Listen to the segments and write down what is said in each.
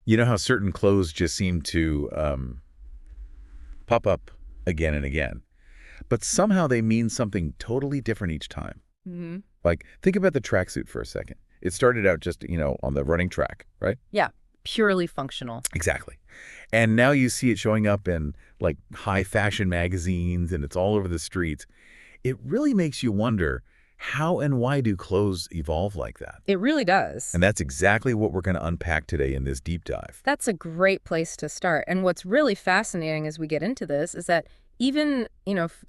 You know how certain clothes just seem to pop up again and again, but somehow they mean something totally different each time. Hmm. Like, think about the tracksuit for a second. It started out just, on the running track, right? Yeah, purely functional. Exactly. And now you see it showing up in, like, high fashion magazines, and it's all over the streets. It really makes you wonder, how and why do clothes evolve like that? It really does. And that's exactly what we're going to unpack today in this deep dive. That's a great place to start. And what's really fascinating as we get into this is that even,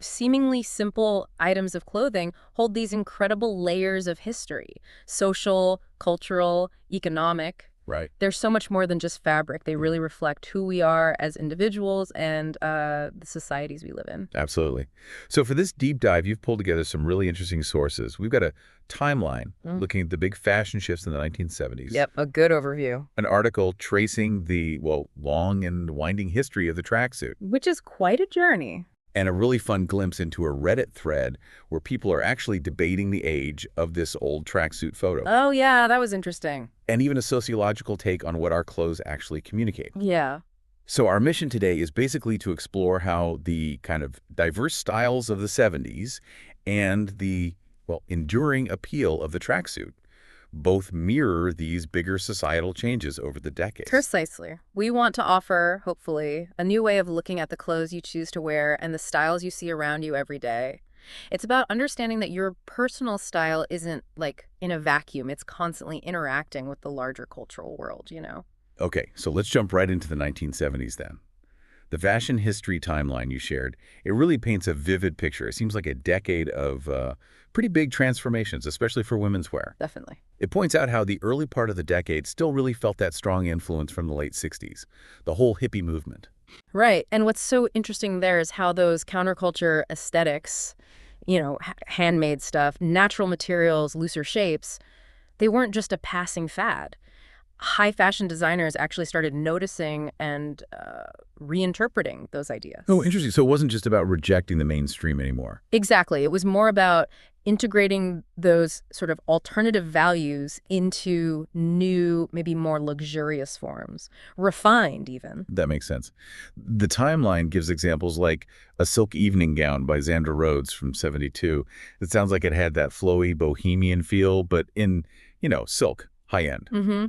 seemingly simple items of clothing hold these incredible layers of history, social, cultural, economic. Right. They're so much more than just fabric. They really reflect who we are as individuals and the societies we live in. Absolutely. So for this deep dive, you've pulled together some really interesting sources. We've got a timeline looking at the big fashion shifts in the 1970s. Yep, a good overview. An article tracing the, long and winding history of the tracksuit. Which is quite a journey. And a really fun glimpse into a Reddit thread where people are actually debating the age of this old tracksuit photo. Oh, yeah, that was interesting. And even a sociological take on what our clothes actually communicate. Yeah. So our mission today is basically to explore how the kind of diverse styles of the 70s and the, enduring appeal of the tracksuit both mirror these bigger societal changes over the decades. Precisely. We want to offer, hopefully, a new way of looking at the clothes you choose to wear and the styles you see around you every day. It's about understanding that your personal style isn't, like, in a vacuum. It's constantly interacting with the larger cultural world, Okay, so let's jump right into the 1970s then. The fashion history timeline you shared, it really paints a vivid picture. It seems like a decade of pretty big transformations, especially for womenswear. Definitely. It points out how the early part of the decade still really felt that strong influence from the late 60s, the whole hippie movement. Right. And what's so interesting there is how those counterculture aesthetics, handmade stuff, natural materials, looser shapes, they weren't just a passing fad. High fashion designers actually started noticing and reinterpreting those ideas. Oh, interesting. So it wasn't just about rejecting the mainstream anymore. Exactly. It was more about integrating those sort of alternative values into new, maybe more luxurious forms, refined even. That makes sense. The timeline gives examples like a silk evening gown by Xandra Rhodes from '72. It sounds like it had that flowy bohemian feel, but in, silk, high-end. Mm-hmm.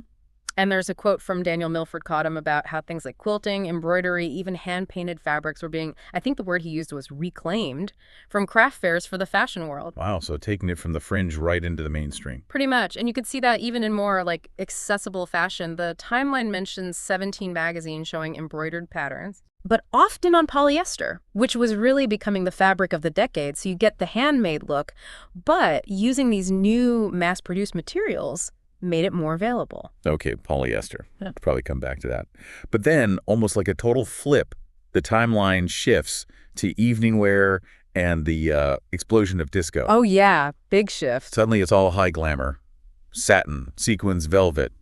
And there's a quote from Daniel Milford Cottom about how things like quilting, embroidery, even hand-painted fabrics were being, I think the word he used was reclaimed, from craft fairs for the fashion world. Wow, so taking it from the fringe right into the mainstream. Pretty much. And you could see that even in more, like, accessible fashion. The timeline mentions 17 magazines showing embroidered patterns, but often on polyester, which was really becoming the fabric of the decade. So you get the handmade look, but using these new mass-produced materials made it more available. Okay, polyester. I'll probably come back to that. But then, almost like a total flip, the timeline shifts to evening wear and the explosion of disco. Oh, yeah. Big shift. Suddenly, it's all high glamour. Satin, sequins, velvet,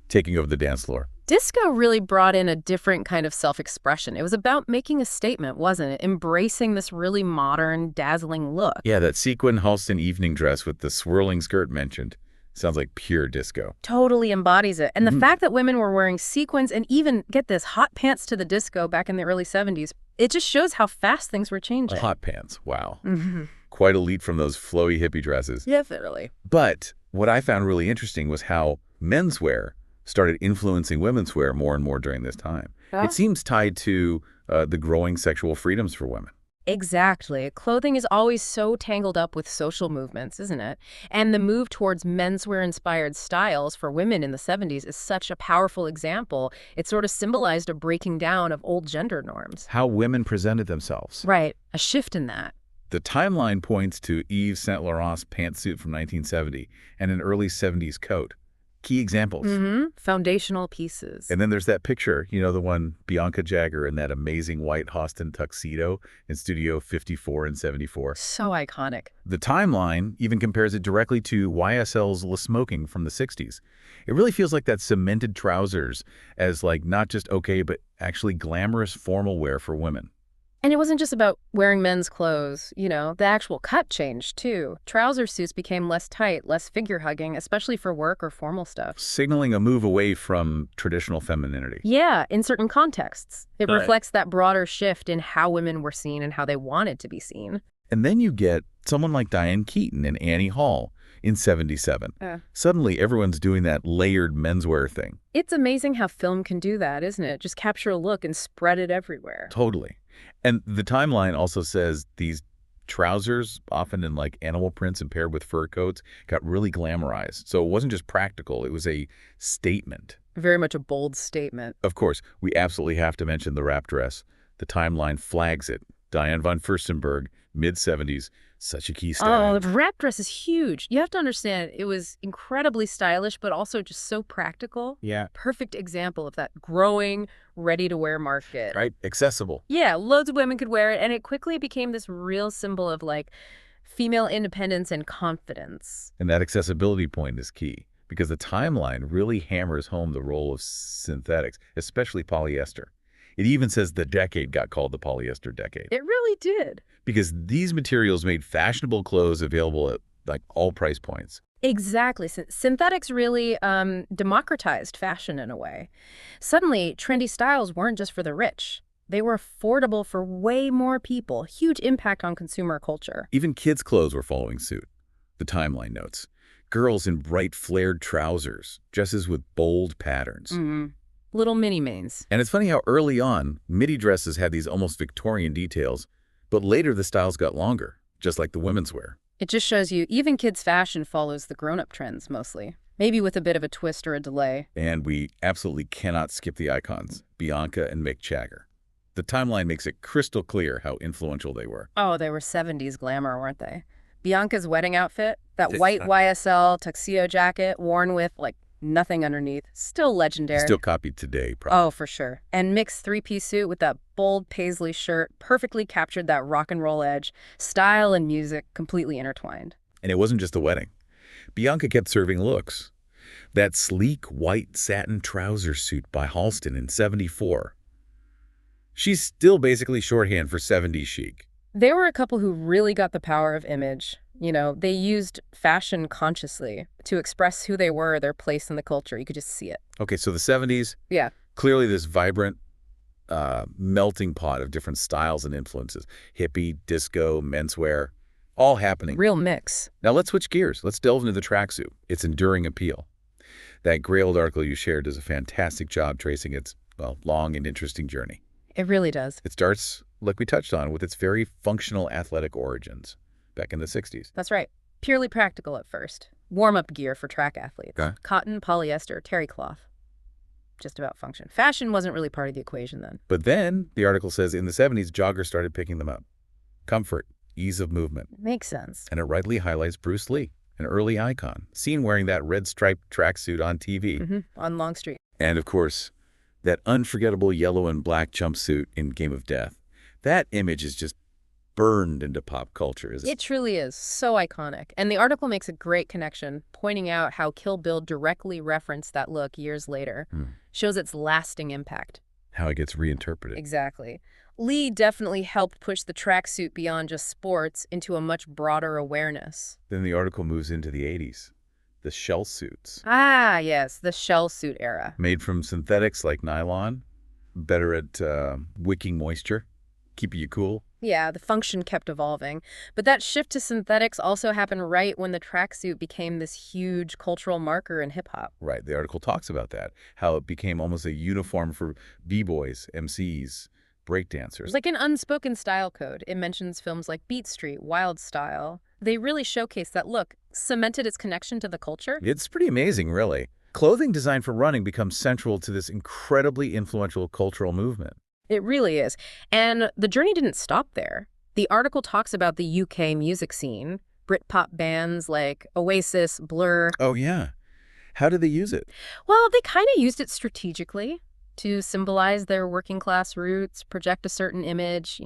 taking over the dance floor. Disco really brought in a different kind of self-expression. It was about making a statement, wasn't it? Embracing this really modern, dazzling look. Yeah, that sequin Halston evening dress with the swirling skirt mentioned. Sounds like pure disco. Totally embodies it. And the fact that women were wearing sequins and even, get this, hot pants to the disco back in the early 70s, it just shows how fast things were changing. Hot pants, wow. Mm-hmm. Quite a leap from those flowy hippie dresses. Definitely. But what I found really interesting was how menswear started influencing women's wear more and more during this time. It seems tied to the growing sexual freedoms for women. Exactly. Clothing is always so tangled up with social movements, isn't it? And the move towards menswear-inspired styles for women in the 70s is such a powerful example. It sort of symbolized a breaking down of old gender norms. How women presented themselves. Right. A shift in that. The timeline points to Yves Saint Laurent's pantsuit from 1970 and an early 70s coat. Key examples. Foundational pieces. And then there's that picture, the one Bianca Jagger in that amazing white Halston tuxedo in Studio 54 and 74. So iconic. The timeline even compares it directly to YSL's Le Smoking from the 60s. It really feels like that cemented trousers as, like, not just okay, but actually glamorous formal wear for women. And it wasn't just about wearing men's clothes, the actual cut changed too. Trouser suits became less tight, less figure-hugging, especially for work or formal stuff. Signaling a move away from traditional femininity. Yeah, in certain contexts. It Right. reflects that broader shift in how women were seen and how they wanted to be seen. And then you get someone like Diane Keaton and Annie Hall in '77. Suddenly, everyone's doing that layered menswear thing. It's amazing how film can do that, isn't it? Just capture a look and spread it everywhere. Totally. And the timeline also says these trousers, often in like animal prints and paired with fur coats, got really glamorized. So it wasn't just practical, it was a statement. Very much a bold statement. Of course, we absolutely have to mention the wrap dress. The timeline flags it. Diane von Furstenberg, mid-'70s, such a key style. Oh, the wrap dress is huge. You have to understand, it was incredibly stylish, but also just so practical. Yeah. Perfect example of that growing, ready-to-wear market. Right? Accessible. Yeah, loads of women could wear it, and it quickly became this real symbol of, female independence and confidence. And that accessibility point is key, because the timeline really hammers home the role of synthetics, especially polyester. It even says the decade got called the polyester decade. It really did. Because these materials made fashionable clothes available at all price points. Exactly. Synthetics really democratized fashion in a way. Suddenly, trendy styles weren't just for the rich. They were affordable for way more people. Huge impact on consumer culture. Even kids' clothes were following suit. The timeline notes. Girls in bright flared trousers, dresses with bold patterns. Little mini-mains. And it's funny how early on, midi dresses had these almost Victorian details, but later the styles got longer, just like the women's wear. It just shows you even kids' fashion follows the grown-up trends mostly. Maybe with a bit of a twist or a delay. And we absolutely cannot skip the icons, Bianca and Mick Jagger. The timeline makes it crystal clear how influential they were. Oh, they were 70s glamour, weren't they? Bianca's wedding outfit, that white YSL tuxedo jacket worn with, nothing underneath, still legendary. Still copied today, probably. Oh, for sure. And Mick's three-piece suit with that bold paisley shirt perfectly captured that rock and roll edge. Style and music completely intertwined. And it wasn't just the wedding. Bianca kept serving looks. That sleek white satin trouser suit by Halston in '74. She's still basically shorthand for '70s chic. There were a couple who really got the power of image. They used fashion consciously to express who they were, their place in the culture. You could just see it. Okay, so the '70s, Yeah. clearly this vibrant melting pot of different styles and influences. Hippie, disco, menswear, all happening. Real mix. Now let's switch gears. Let's delve into the tracksuit, its enduring appeal. That Grailed article you shared does a fantastic job tracing its, long and interesting journey. It really does. It starts, like we touched on, with its very functional athletic origins back in the '60s. That's right. Purely practical at first. Warm-up gear for track athletes. Okay. Cotton, polyester, terry cloth. Just about function. Fashion wasn't really part of the equation then. But then, the article says, in the '70s, joggers started picking them up. Comfort, ease of movement. Makes sense. And it rightly highlights Bruce Lee, an early icon, seen wearing that red striped tracksuit on TV. On Long Street. And, of course, that unforgettable yellow and black jumpsuit in Game of Death. That image is just burned into pop culture, isn't it? It truly is. So iconic. And the article makes a great connection, pointing out how Kill Bill directly referenced that look years later. Shows its lasting impact. How it gets reinterpreted. Exactly. Lee definitely helped push the tracksuit beyond just sports into a much broader awareness. Then the article moves into the '80s. The shell suits. Ah, yes, the shell suit era. Made from synthetics like nylon, better at wicking moisture, keeping you cool. Yeah, the function kept evolving. But that shift to synthetics also happened right when the tracksuit became this huge cultural marker in hip-hop. Right, the article talks about that, how it became almost a uniform for b-boys, MCs, breakdancers. It's like an unspoken style code. It mentions films like Beat Street, Wild Style. They really showcase that look, cemented its connection to the culture. It's pretty amazing, really. Clothing designed for running becomes central to this incredibly influential cultural movement. It really is. And the journey didn't stop there. The article talks about the UK music scene, Britpop bands like Oasis, Blur. Oh, yeah. How did they use it? Well, they kind of used it strategically to symbolize their working class roots, project a certain image,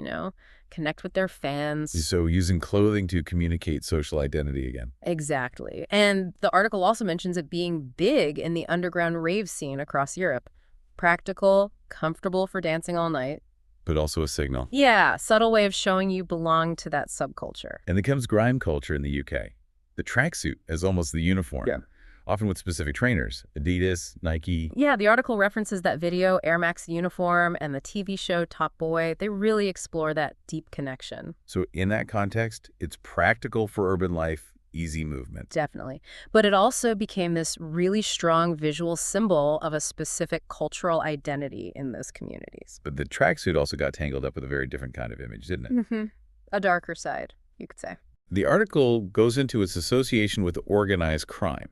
connect with their fans. So using clothing to communicate social identity again. Exactly. And the article also mentions it being big in the underground rave scene across Europe. Practical, comfortable for dancing all night. but also a signal. Yeah, subtle way of showing you belong to that subculture. And then comes grime culture in the UK. The tracksuit is almost the uniform, Yeah. often with specific trainers, Adidas, Nike. Yeah, the article references that video, Air Max uniform, and the TV show Top Boy. They really explore that deep connection. So in that context, it's practical for urban life, easy movement. Definitely. But it also became this really strong visual symbol of a specific cultural identity in those communities. But the tracksuit also got tangled up with a very different kind of image, didn't it? Mm-hmm. A darker side, you could say. The article goes into its association with organized crime,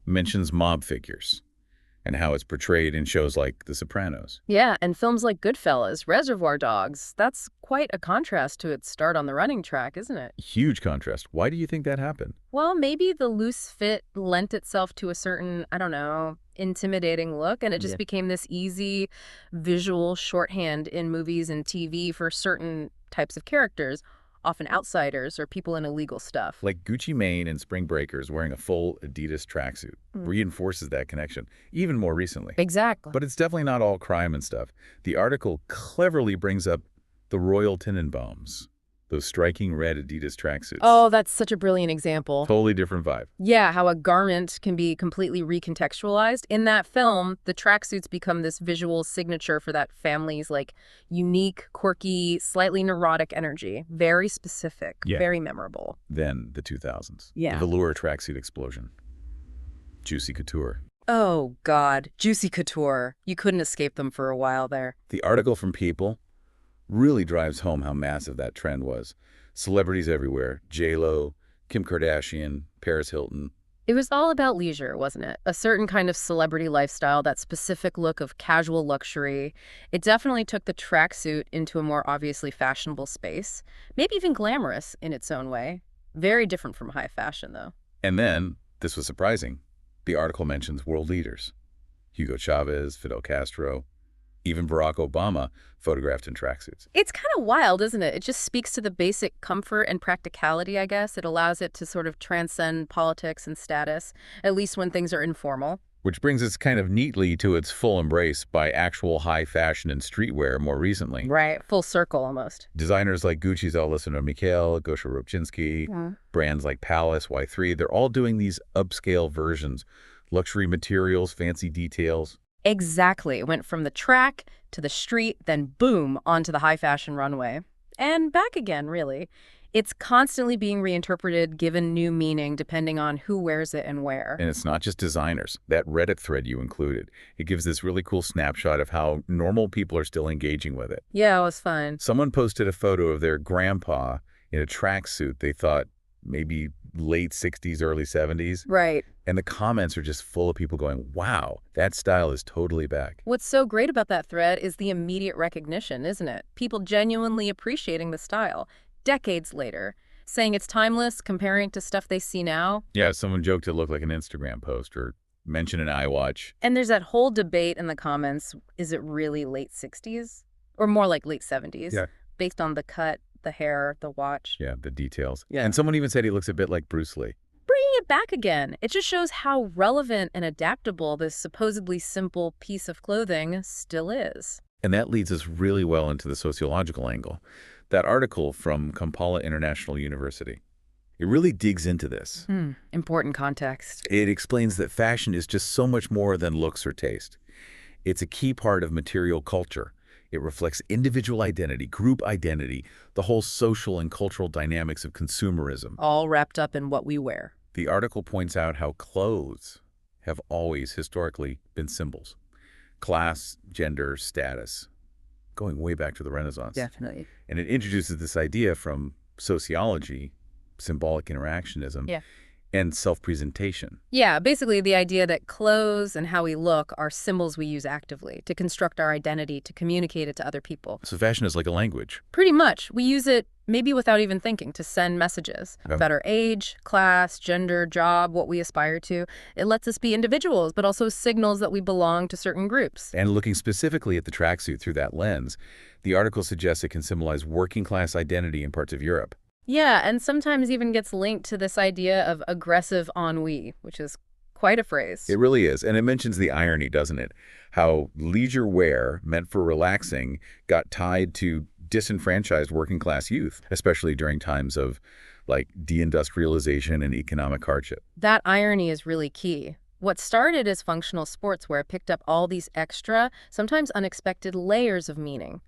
mentions mob figures, and how it's portrayed in shows like The Sopranos. Yeah, and films like Goodfellas, Reservoir Dogs, that's quite a contrast to its start on the running track, isn't it? Huge contrast. Why do you think that happened? Well, maybe the loose fit lent itself to a certain, I don't know, intimidating look, and it just became this easy visual shorthand in movies and TV for certain types of characters, often outsiders or people in illegal stuff. Like Gucci Mane in Spring Breakers wearing a full Adidas tracksuit reinforces that connection, even more recently. Exactly. But it's definitely not all crime and stuff. The article cleverly brings up the Royal Tenenbaums, those striking red Adidas tracksuits. Oh, that's such a brilliant example. Totally different vibe. Yeah, how a garment can be completely recontextualized. In that film, the tracksuits become this visual signature for that family's like unique, quirky, slightly neurotic energy. Very specific, very memorable. Then the 2000s. Yeah. The velour tracksuit explosion. Juicy Couture. Oh, God. Juicy Couture. You couldn't escape them for a while there. The article from People really drives home how massive that trend was. Celebrities everywhere. J-Lo, Kim Kardashian, Paris Hilton. It was all about leisure, wasn't it? A certain kind of celebrity lifestyle, that specific look of casual luxury. It definitely took the tracksuit into a more obviously fashionable space, maybe even glamorous in its own way. Very different from high fashion, though. And then, this was surprising, the article mentions world leaders. Hugo Chavez, Fidel Castro, even Barack Obama photographed in tracksuits. It's kind of wild, isn't it? It just speaks to the basic comfort and practicality, I guess. It allows it to sort of transcend politics and status, at least when things are informal. Which brings us kind of neatly to its full embrace by actual high fashion and streetwear more recently. Right, full circle almost. Designers like Gucci's Alessandro Michele, Gosha Rubchinski, brands like Palace, Y3, they're all doing these upscale versions. Luxury materials, fancy details. Exactly. It went from the track to the street, then boom, onto the high fashion runway. And back again, really. It's constantly being reinterpreted, given new meaning, depending on who wears it and where. And it's not just designers. That Reddit thread you included, it gives this really cool snapshot of how normal people are still engaging with it. Yeah, it was fun. Someone posted a photo of their grandpa in a tracksuit they thought maybe late 60s, early 70s. Right. And the comments are just full of people going, wow, that style is totally back. What's so great about that thread is the immediate recognition, isn't it? People genuinely appreciating the style, decades later, saying it's timeless, comparing to stuff they see now. Yeah, someone joked it looked like an Instagram post or mentioned an iWatch. And there's that whole debate in the comments, is it really late 60s? Or more like late 70s? Yeah. Based on the cut, the hair, the watch. Yeah, the details. Yeah. And someone even said he looks a bit like Bruce Lee. Bringing it back again, it just shows how relevant and adaptable this supposedly simple piece of clothing still is. And that leads us really well into the sociological angle. That article from Kampala International University, it really digs into this. Important context. It explains that fashion is just so much more than looks or taste. It's a key part of material culture. It reflects individual identity, group identity, the whole social and cultural dynamics of consumerism. All wrapped up in what we wear. The article points out how clothes have always historically been symbols. Class, gender, status, going way back to the Renaissance. Definitely. And it introduces this idea from sociology, symbolic interactionism, and self-presentation. Yeah, basically the idea that clothes and how we look are symbols we use actively to construct our identity, to communicate it to other people. So fashion is like a language. Pretty much. We use it maybe without even thinking to send messages about our age, class, gender, job, what we aspire to. It lets us be individuals, but also signals that we belong to certain groups. And looking specifically at the tracksuit through that lens, the article suggests it can symbolize working class identity in parts of Europe. Yeah, and sometimes even gets linked to this idea of aggressive ennui, which is Quite a phrase. It really is. And it mentions the irony, doesn't it? How leisure wear, meant for relaxing, got tied to disenfranchised working-class youth, especially during times of, like, deindustrialization and economic hardship. That irony is really key. What started as functional sportswear picked up all these extra, sometimes unexpected layers of meaning,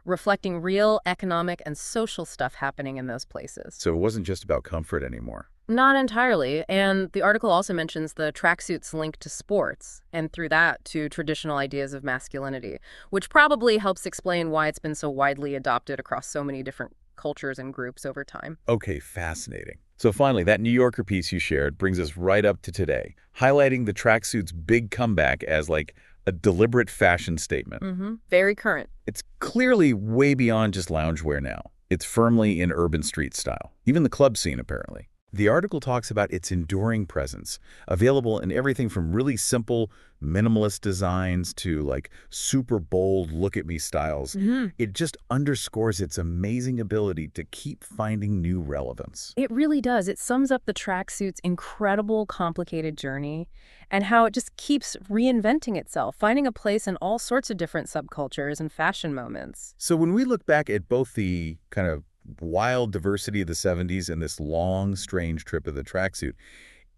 reflecting real economic and social stuff happening in those places. So it wasn't just about comfort anymore. Not entirely, and the article also mentions the tracksuits linked to sports, and through that to traditional ideas of masculinity, which probably helps explain why it's been so widely adopted across so many different cultures and groups over time. Okay, fascinating. So finally, that New Yorker piece you shared brings us right up to today, highlighting the tracksuit's big comeback as like a deliberate fashion statement. Very current. It's clearly way beyond just loungewear now. It's firmly in urban street style, even the club scene apparently. The article talks about its enduring presence, available in everything from really simple, minimalist designs to like super bold look-at-me styles. It just underscores its amazing ability to keep finding new relevance. It really does. It sums up the tracksuit's incredible, complicated journey and how it just keeps reinventing itself, finding a place in all sorts of different subcultures and fashion moments. So when we look back at both the kind of wild diversity of the 70s and this long, strange trip of the tracksuit,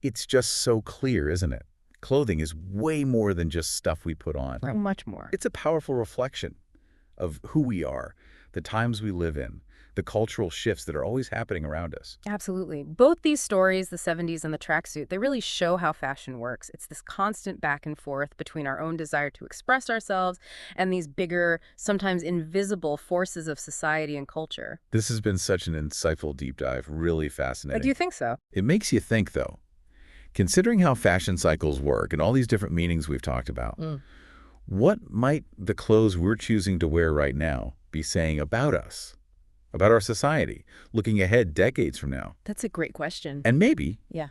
it's just so clear, isn't it? Clothing is way more than just stuff we put on. Much more. It's a powerful reflection of who we are, the times we live in, the cultural shifts that are always happening around us. Absolutely. Both these stories, the 70s and the tracksuit, they really show how fashion works. It's this constant back and forth between our own desire to express ourselves and these bigger, sometimes invisible forces of society and culture. This has been such an insightful deep dive, really fascinating. Do you think so? It makes you think, though. Considering how fashion cycles work and all these different meanings we've talked about, what might the clothes we're choosing to wear right now be saying about us? About our society, looking ahead decades from now? That's a great question. And maybe Yeah.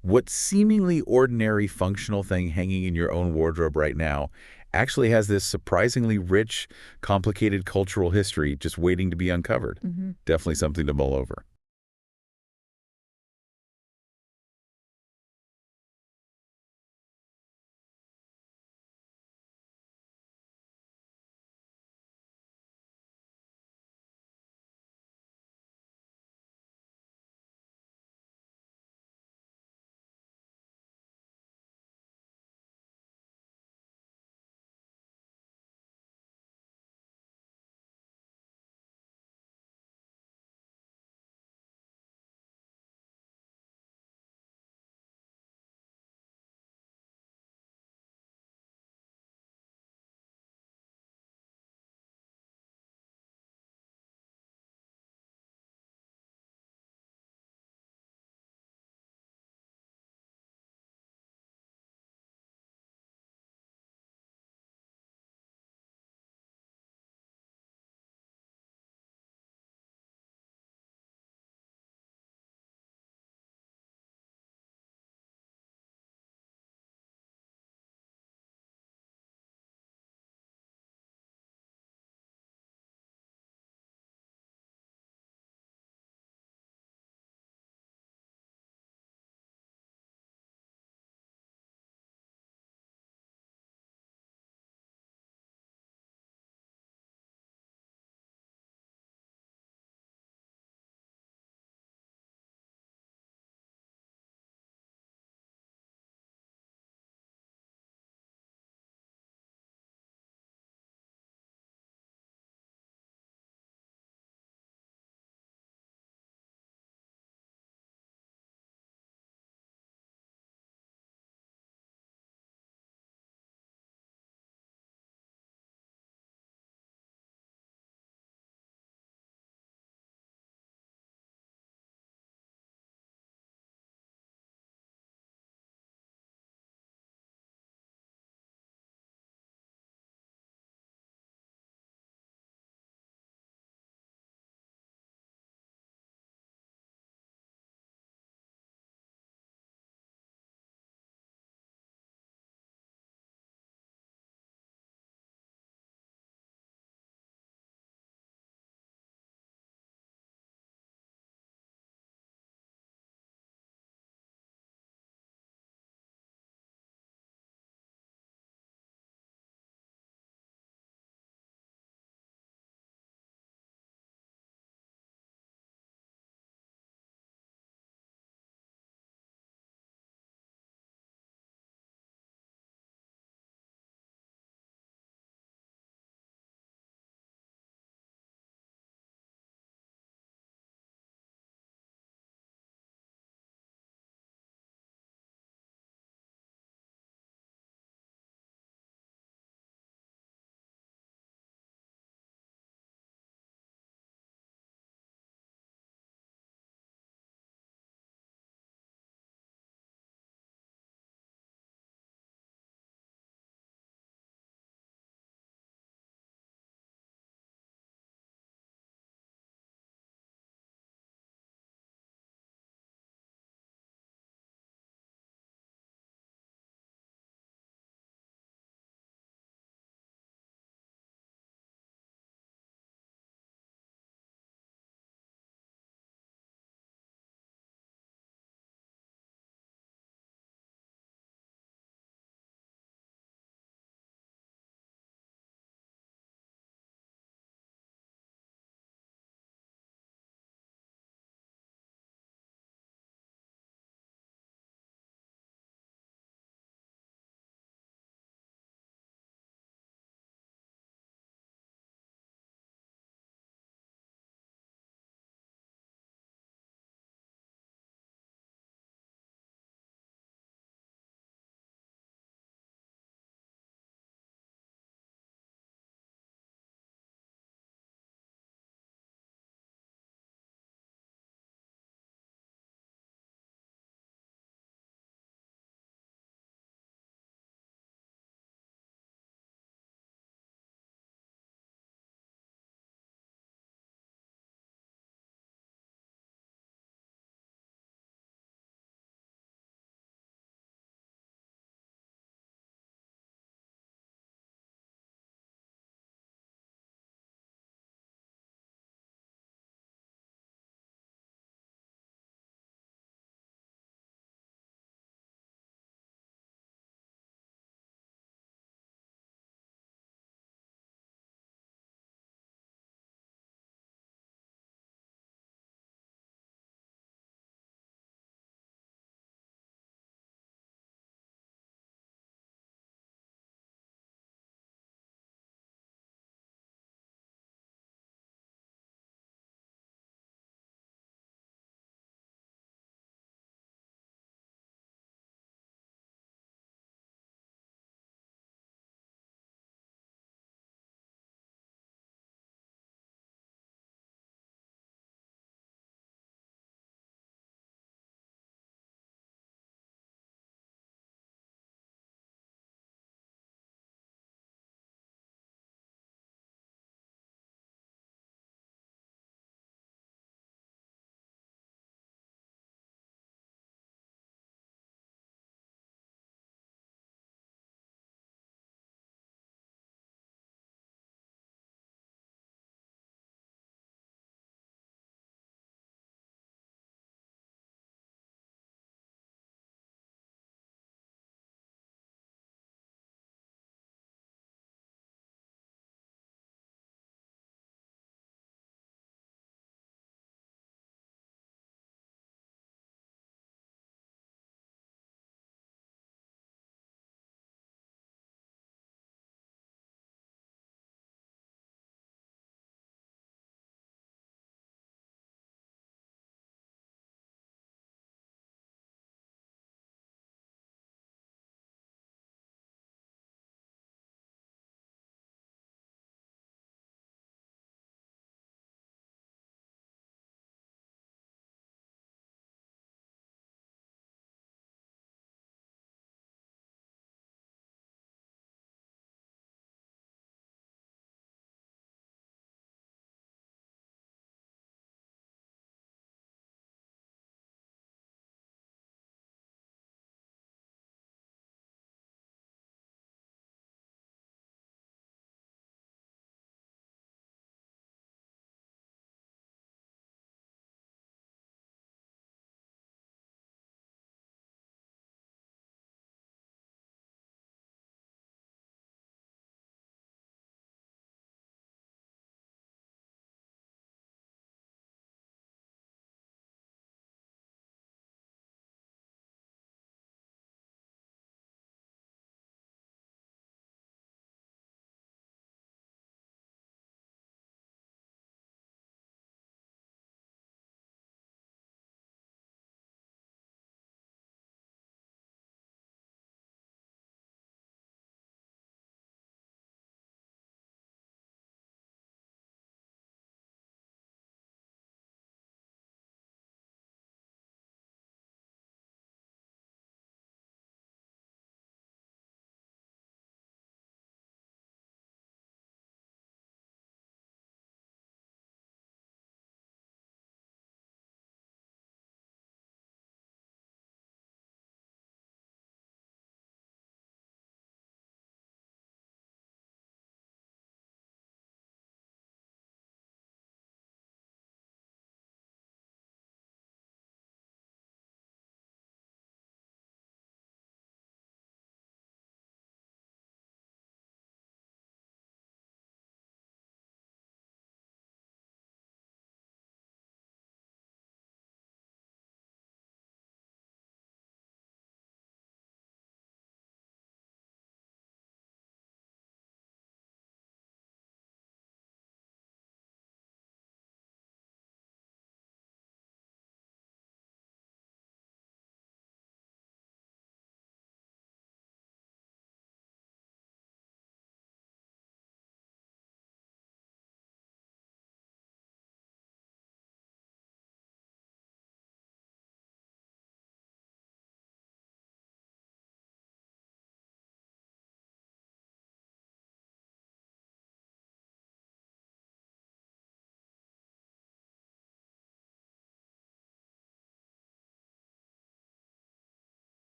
what seemingly ordinary functional thing hanging in your own wardrobe right now actually has this surprisingly rich, complicated cultural history just waiting to be uncovered. Definitely something to mull over.